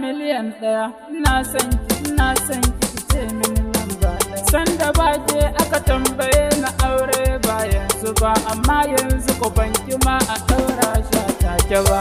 miliyan ɗaya. Ina son ki ce mini lamba ɗaya. Sanda ba ke aka tambaye na aure ba yanzu ba, amma yanzu ko banki ma a ɗaura shi a take ba.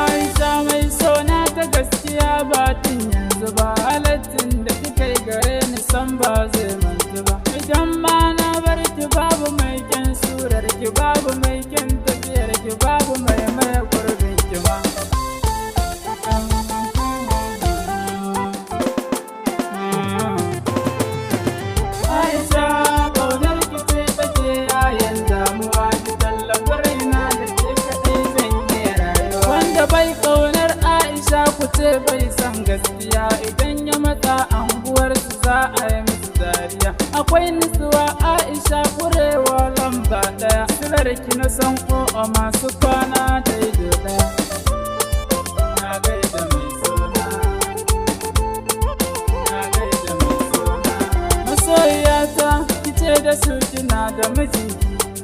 Aisha mai sona ta gaskiya ba tun yanzu ba, halaccin da kika yi gare ni san ba zai mantu ba. Idan ma na bar ki babu mai kyan surar ki, babu mai kyan tafiyar ki, babu mai maye gurbin ki ma. Aisha ƙaunar ki ce take yayin damuwa, ki tallafa raina da ke kaɗai zan iya rayuwa. Wanda bai ƙaunar Aisha ku ce bai san gaskiya, idan ya matsa anguwarsu za a yi musu dariya. Akwai nutsuwa Aisha kurewa lamba ɗaya, silar ki na san ko masu kwana daidai ɗaya. Na gaida mai sona, na gaida mai sona. Masoyiyata ki ce da su kina da miji,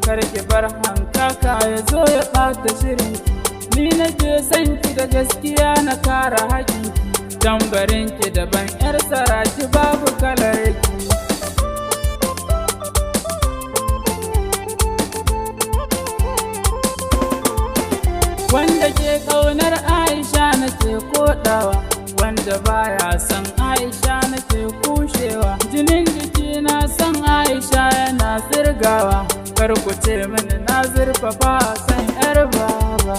kar ki bar hankaka ya zo ya ɓata shirin. Ni nake son ki da gaskiya na kare haƙinki, tambarin ki daban 'yar saraki babu kalar ki. Wanda ke ƙaunar Aisha nake koɗawa, wanda baya son Aisha nake kushewa. Jinin jiki na son Aisha yana sirgawa, kar ku ce mini na zurfafa san 'yar baba.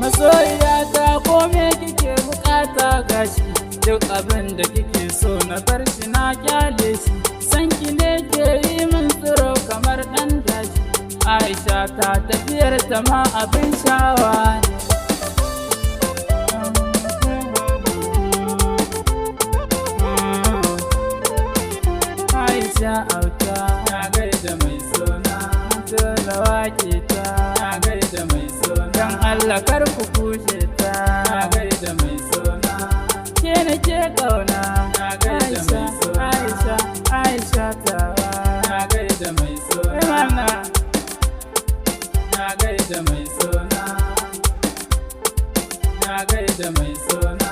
Masoyiyata ko me kike bukata gashi, duk abin da kike so na bar shi na kyale shi. Sanki ne ke yi min tsiro kamar ɗan dashi, Aisha ta tafiyar ta ma abin shawa ne. Aisha auta na gaida mai sona, dole wake ta na gaida mai sona. Dan Allah kar ku kushe ta na gaida mai sona, ke nake ƙauna na gaida mai sona. Aisha tawa na gaida mai sona, na gaida mai sona, na gaida mai sona.